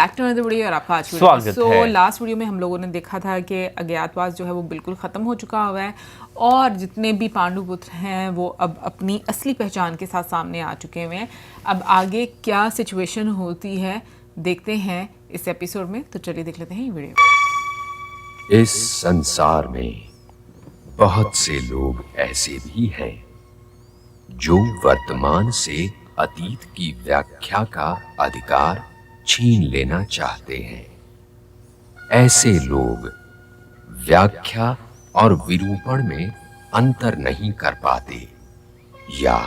Back to another video और आपका आज स्वागत है। लास्ट वीडियो में हम लोगों ने देखा था कि अज्ञातवास जो है वो बिल्कुल ख़त्म हो चुका हुआ है और जितने भी पांडुपुत्र हैं वो अब अपनी असली पहचान के साथ सामने आ चुके हुए हैं। अब आगे क्या सिचुएशन होती है देखते हैं इस एपिसोड में, तो चलिए देख लेते हैं ये वीडियो। इस संसार में बहुत से लोग ऐसे भी हैं जो वर्तमान से अतीत की व्याख्या का अधिकार छीन लेना चाहते हैं। ऐसे लोग व्याख्या और विरूपण में अंतर नहीं कर पाते या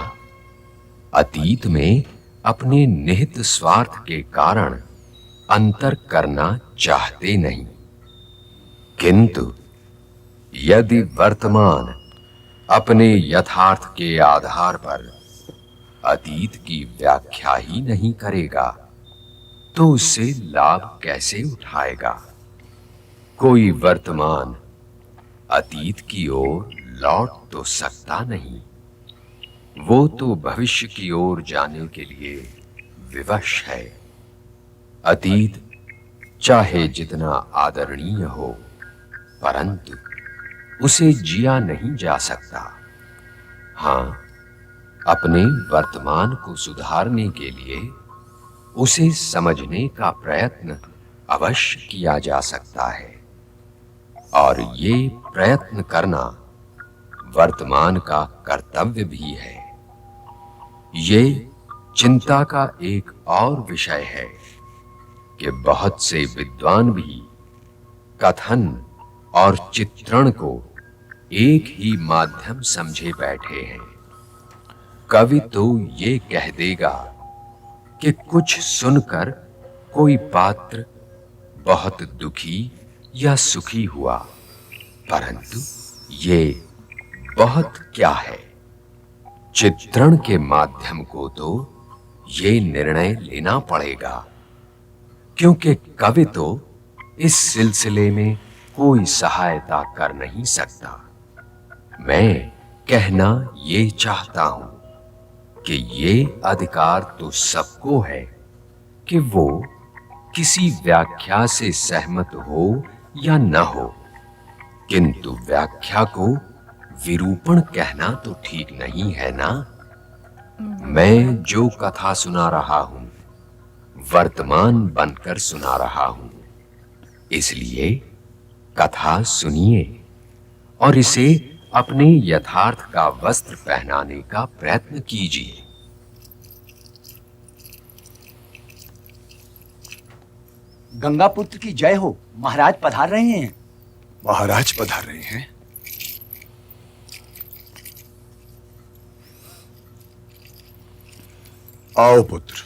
अतीत में अपने निहित स्वार्थ के कारण अंतर करना चाहते नहीं, किंतु यदि वर्तमान अपने यथार्थ के आधार पर अतीत की व्याख्या ही नहीं करेगा तो उससे लाभ कैसे उठाएगा। कोई वर्तमान अतीत की ओर लौट तो सकता नहीं, वो तो भविष्य की ओर जाने के लिए विवश है। अतीत चाहे जितना आदरणीय हो परंतु उसे जिया नहीं जा सकता। हाँ, अपने वर्तमान को सुधारने के लिए उसे समझने का प्रयत्न अवश्य किया जा सकता है और ये प्रयत्न करना वर्तमान का कर्तव्य भी है। ये चिंता का एक और विषय है कि बहुत से विद्वान भी कथन और चित्रण को एक ही माध्यम समझे बैठे हैं। कवि तो ये कह देगा कि कुछ सुनकर कोई पात्र बहुत दुखी या सुखी हुआ, परंतु ये बहुत क्या है। चित्रण के माध्यम को तो ये निर्णय लेना पड़ेगा, क्योंकि कवि तो इस सिलसिले में कोई सहायता कर नहीं सकता। मैं कहना ये चाहता हूं कि ये अधिकार तो सबको है कि वो किसी व्याख्या से सहमत हो या न हो, किंतु व्याख्या को विरूपण कहना तो ठीक नहीं है ना। मैं जो कथा सुना रहा हूं वर्तमान बनकर सुना रहा हूं, इसलिए कथा सुनिए और इसे अपने यथार्थ का वस्त्र पहनाने का प्रयत्न कीजिए। गंगापुत्र की जय हो। महाराज पधार रहे हैं। महाराज पधार रहे हैं। आओ पुत्र।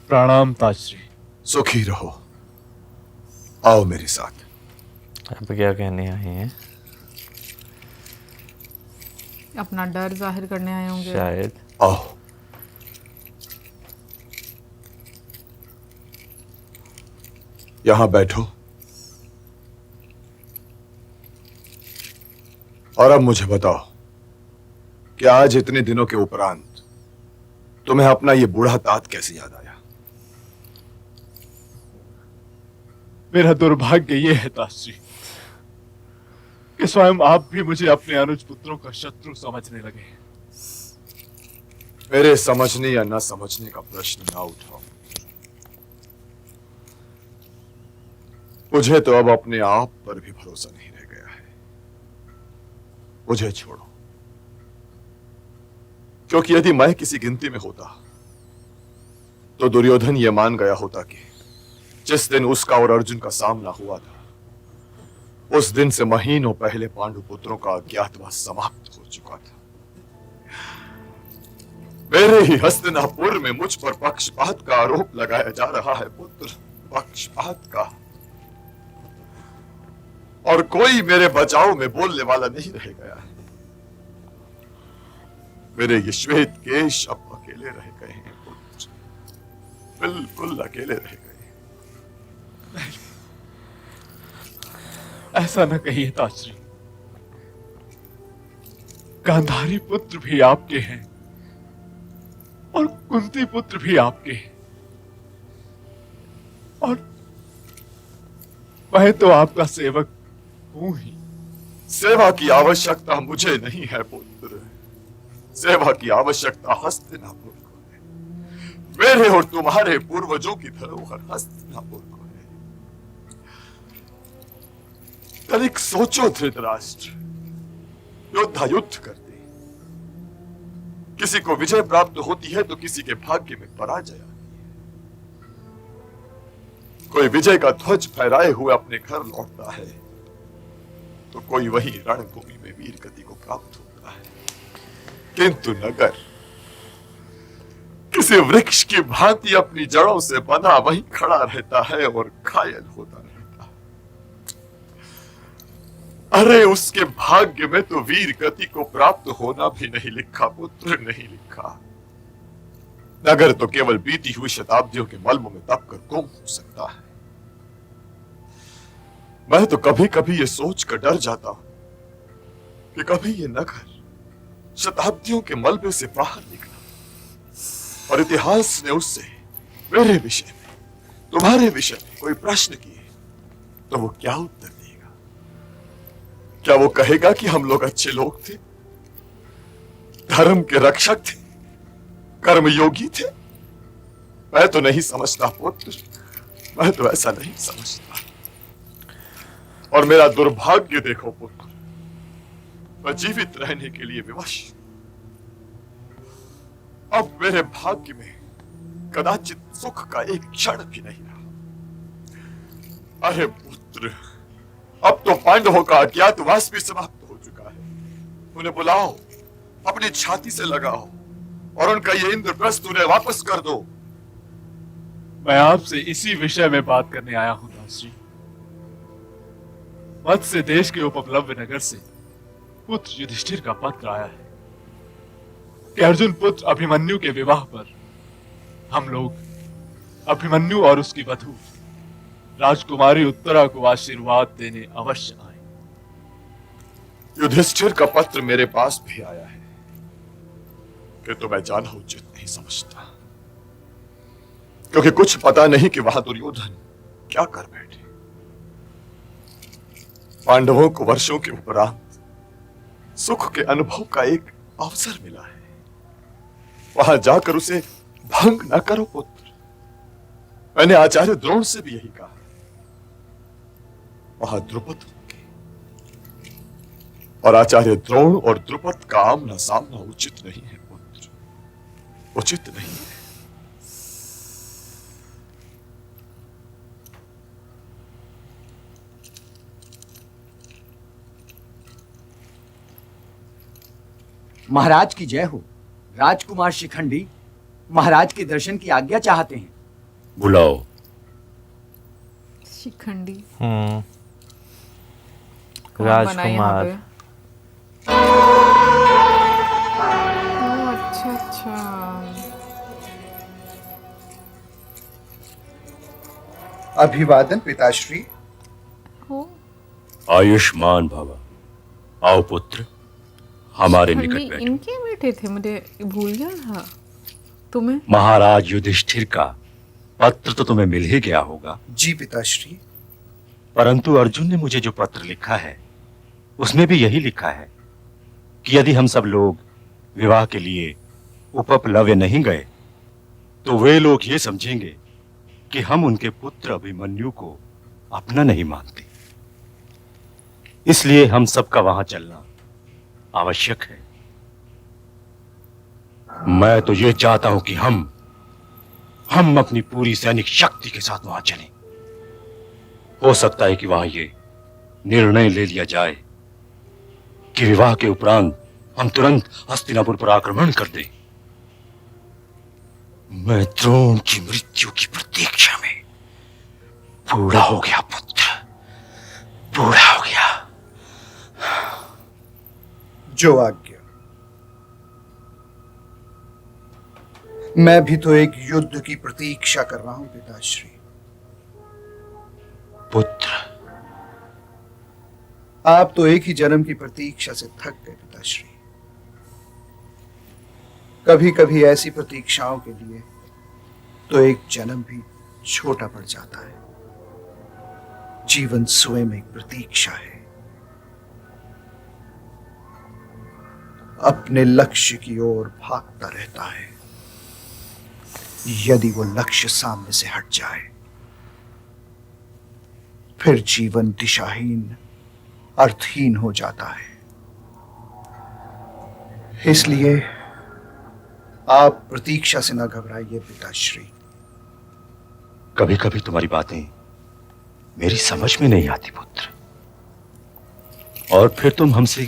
प्रणाम ताजश्री। सुखी रहो। आओ मेरे साथ। आप क्या कहने आए हैं? अपना डर जाहिर करने आए होंगे शायद। आओ। यहां बैठो और अब मुझे बताओ कि आज इतने दिनों के उपरांत तुम्हें अपना ये बूढ़ा तात कैसे याद आया? मेरा दुर्भाग्य ये है ताजश्री कि स्वयं आप भी मुझे अपने अनुज पुत्रों का शत्रु समझने लगे। मेरे समझने या न समझने का प्रश्न ना उठाओ। मुझे तो अब अपने आप पर भी भरोसा नहीं रह गया है। मुझे छोड़ो, क्योंकि यदि मैं किसी गिनती में होता तो दुर्योधन यह मान गया होता कि जिस दिन उसका और अर्जुन का सामना हुआ था उस दिन से महीनों पहले पांडुपुत्रों का अज्ञातवास समाप्त हो चुका था। मेरे ही हस्तिनापुर में मुझ पर पक्षपात का आरोप लगाया जा रहा है पुत्र, पक्षपात का। और कोई मेरे बचाव में बोलने वाला नहीं रह गया है। मेरे ये श्वेत केश अब अकेले रह गए हैं पुत्र, बिल्कुल अकेले रह गए। ऐसा न कहिए ताजश्री। गांधारी पुत्र भी आपके हैं और कुंती पुत्र भी आपके हैं। और मैं तो आपका सेवक हूं ही। सेवा की आवश्यकता मुझे नहीं है पुत्र, सेवा की आवश्यकता हस्तिनापुर को है। मेरे और तुम्हारे पूर्वजों की धरोहर हस्तिनापुर को है। तनिक सोचो धृतराष्ट्र, योद्धा युद्ध करते, किसी को विजय प्राप्त होती है तो किसी के भाग्य में पराजय आती है। कोई विजय का ध्वज फहराए हुए अपने घर लौटता है तो कोई वही रणभूमि में वीर गति को प्राप्त होता है। किंतु नगर किसी वृक्ष की भांति अपनी जड़ों से बना वहीं खड़ा रहता है और घायल होता रहता है। अरे उसके भाग्य में तो वीर गति को प्राप्त होना भी नहीं लिखा पुत्र, नहीं लिखा। नगर तो केवल बीती हुई शताब्दियों के मलमों में दब कर गुम हो सकता है। मैं तो कभी कभी ये सोच कर डर जाता हूं कि कभी ये नगर शताब्दियों के मलबे से बाहर निकला और इतिहास ने उससे मेरे विषय में, तुम्हारे विषय में कोई प्रश्न किए तो वो क्या उत्तर देगा? क्या वो कहेगा कि हम लोग अच्छे लोग थे, धर्म के रक्षक थे, कर्मयोगी थे? मैं तो नहीं समझता पुत्र, मैं तो ऐसा नहीं समझता। और मेरा दुर्भाग्य देखो पुत्र, मैं जीवित रहने के लिए विवश। अब मेरे भाग्य में कदाचित सुख का एक क्षण भी नहीं रहा। अरे पुत्र, अब तो पांडवों का अज्ञातवास भी समाप्त हो चुका है। उन्हें बुलाओ, अपनी छाती से लगाओ और उनका ये इंद्रप्रस्थ उन्हें वापस कर दो। मैं आपसे इसी विषय में बात करने आया हूं दास जी। मत्स्य देश के उपप्लव्य नगर से पुत्र युधिष्ठिर का पत्र आया है कि अर्जुन पुत्र अभिमन्यु के विवाह पर हम लोग अभिमन्यु और उसकी वधू राजकुमारी उत्तरा को आशीर्वाद देने अवश्य आए। युधिष्ठिर का पत्र मेरे पास भी आया है कि तो मैं जाना उचित नहीं समझता, क्योंकि कुछ पता नहीं कि वहां दुर्योधन क्या कर बैठे। पांडवों को वर्षों के उपरांत सुख के अनुभव का एक अवसर मिला है। वहां जाकर उसे भंग न करो पुत्र। मैंने आचार्य द्रोण से भी यही कहा। वहां द्रुपद होंगे और आचार्य द्रोण और द्रुपद का आमना सामना उचित नहीं है पुत्र, उचित नहीं है। महाराज की जय हो। राजकुमार शिखंडी महाराज के दर्शन की आज्ञा चाहते हैं। बुलाओ। शिखंडी हम्म। कौन बना यहाँ राजकुमार। पे? ओह, अच्छा अच्छा। अभिवादन पिताश्री। हो आयुष्मान भव। आओ पुत्र, हमारे निकट शिखंडी बैठो। इनके बेटे थे, मुझे भूल गया था। तुम्हें महाराज युधिष्ठिर का पत्र तो तुम्हें मिल ही गया होगा, जी पिताश्री। परंतु अर्जुन ने मुझे जो पत्र लिखा है उसमें भी यही लिखा है कि यदि हम सब लोग विवाह के लिए उपप्लव्य नहीं गए तो वे लोग ये समझेंगे कि हम उनके पुत्र अभिमन्यु को अपना नहीं मानते। इसलिए हम सबका वहां चलना आवश्यक है। मैं तो ये चाहता हूं कि हम अपनी पूरी सैनिक शक्ति के साथ वहां चलें। हो सकता है कि वहां ये निर्णय ले लिया जाए कि विवाह के उपरांत हम तुरंत हस्तिनापुर पर आक्रमण कर दें। मैं द्रोण की मृत्यु की प्रतीक्षा में बूढ़ा हो गया पुत्र, बूढ़ा हो गया। जो आज्ञा। मैं भी तो एक युद्ध की प्रतीक्षा कर रहा हूं पिताश्री। पुत्र, आप तो एक ही जन्म की प्रतीक्षा से थक गए पिताश्री। कभी कभी ऐसी प्रतीक्षाओं के लिए तो एक जन्म भी छोटा पड़ जाता है। जीवन स्वयं एक प्रतीक्षा है, अपने लक्ष्य की ओर भागता रहता है। यदि वो लक्ष्य सामने से हट जाए, फिर जीवन दिशाहीन, अर्थहीन हो जाता है। इसलिए आप प्रतीक्षा से न घबराइए पिताश्री। कभी कभी तुम्हारी बातें मेरी समझ में नहीं आती पुत्र, और फिर तुम हमसे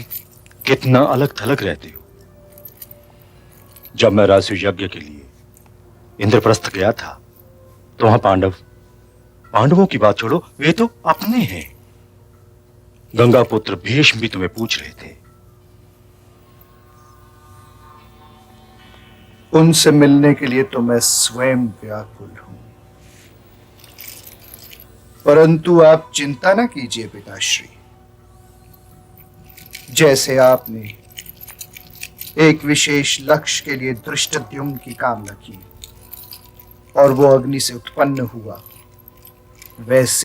कितना अलग थलग रहते हो। जब मैं राजसूय यज्ञ के लिए इंद्रप्रस्थ गया था तो वहां पांडवों की बात छोड़ो, वे तो अपने हैं। गंगा पुत्र भीष्म भी तुम्हें पूछ रहे थे। उनसे मिलने के लिए तो मैं स्वयं व्याकुल हूं, परंतु आप चिंता न कीजिए पिताश्री। जैसे आपने एक विशेष लक्ष्य के लिए धृष्टद्युम्न की कामना की और वो अग्नि से उत्पन्न हुआ, वैसे